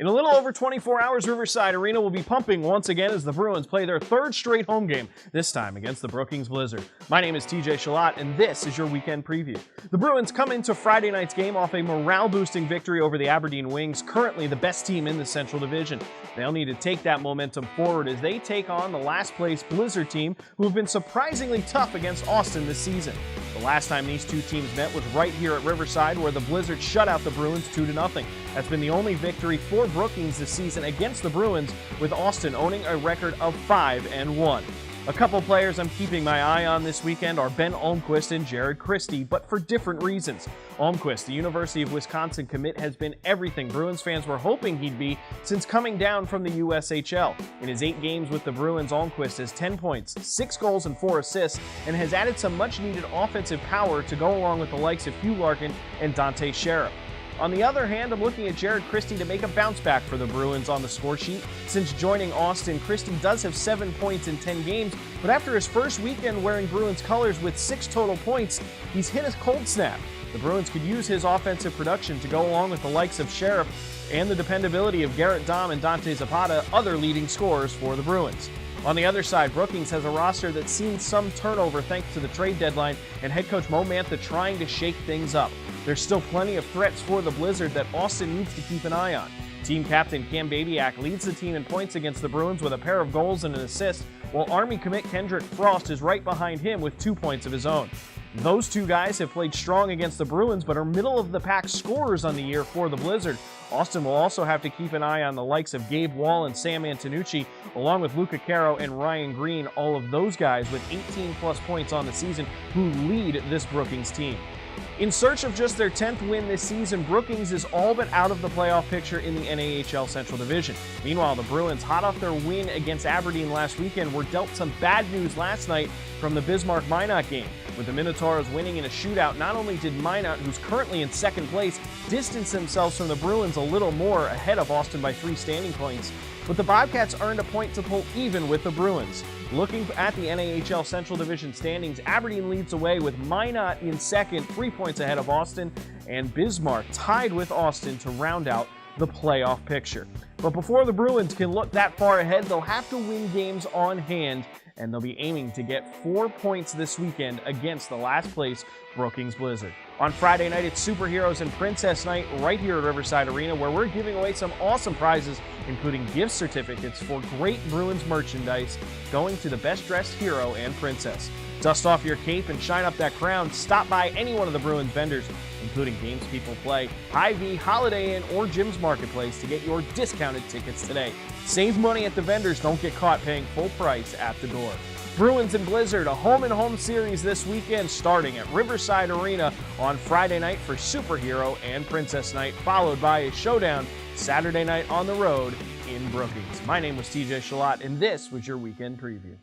In a little over 24 hours, Riverside Arena will be pumping once again as the Bruins play their third straight home game, this time against the Brookings Blizzard. My name is TJ Shalat, and this is your weekend preview. The Bruins come into Friday night's game off a morale-boosting victory over the Aberdeen Wings, currently the best team in the Central Division. They'll need to take that momentum forward as they take on the last-place Blizzard team, who have been surprisingly tough against Austin this season. The last time these two teams met was right here at Riverside, where the Blizzard shut out the Bruins 2-0. That's been the only victory for Brookings this season against the Bruins, with Austin owning a record of 5-1. A couple players I'm keeping my eye on this weekend are Ben Almquist and Jared Christie, but for different reasons. Almquist, the University of Wisconsin commit, has been everything Bruins fans were hoping he'd be since coming down from the USHL. In his 8 games with the Bruins, Almquist has 10 points, 6 goals, and 4 assists, and has added some much-needed offensive power to go along with the likes of Hugh Larkin and Dante Sheriff. On the other hand, I'm looking at Jared Christie to make a bounce back for the Bruins on the score sheet. Since joining Austin, Christie does have 7 points in 10 games, but after his first weekend wearing Bruins colors with 6 total points, he's hit a cold snap. The Bruins could use his offensive production to go along with the likes of Sheriff and the dependability of Garrett Dahm and Dante Zapata, other leading scorers for the Bruins. On the other side, Brookings has a roster that's seen some turnover thanks to the trade deadline and head coach Mo Mantha trying to shake things up. There's still plenty of threats for the Blizzard that Austin needs to keep an eye on. Team captain Cam Babiak leads the team in points against the Bruins with a pair of goals and an assist, while Army commit Kendrick Frost is right behind him with 2 points of his own. Those two guys have played strong against the Bruins, but are middle-of-the-pack scorers on the year for the Blizzard. Austin will also have to keep an eye on the likes of Gabe Wall and Sam Antonucci, along with Luca Caro and Ryan Green, all of those guys with 18-plus points on the season, who lead this Brookings team. In search of just their 10th win this season, Brookings is all but out of the playoff picture in the NAHL Central Division. Meanwhile, the Bruins, hot off their win against Aberdeen last weekend, were dealt some bad news last night from the Bismarck-Minot game. With the Minotaurs winning in a shootout, not only did Minot, who's currently in second place, distance themselves from the Bruins a little more, ahead of Austin by 3 standing points, but the Bobcats earned a point to pull even with the Bruins. Looking at the NAHL Central Division standings, Aberdeen leads the way with Minot in second, 3 points ahead of Austin, and Bismarck tied with Austin to round out the playoff picture. But before the Bruins can look that far ahead, they'll have to win games on hand, and they'll be aiming to get 4 points this weekend against the last place Brookings Blizzard. On Friday night, it's Superheroes and Princess Night right here at Riverside Arena, where we're giving away some awesome prizes, including gift certificates for great Bruins merchandise going to the best dressed hero and princess. Dust off your cape and shine up that crown. Stop by any one of the Bruins vendors, including Games People Play, Hy-Vee, Holiday Inn, or Jim's Marketplace, to get your discounted tickets today. Save money at the vendors. Don't get caught paying full price at the door. Bruins and Blizzard, a home-and-home series this weekend, starting at Riverside Arena on Friday night for Superhero and Princess Night, followed by a showdown Saturday night on the road in Brookings. My name was TJ Shalat, and this was your weekend preview.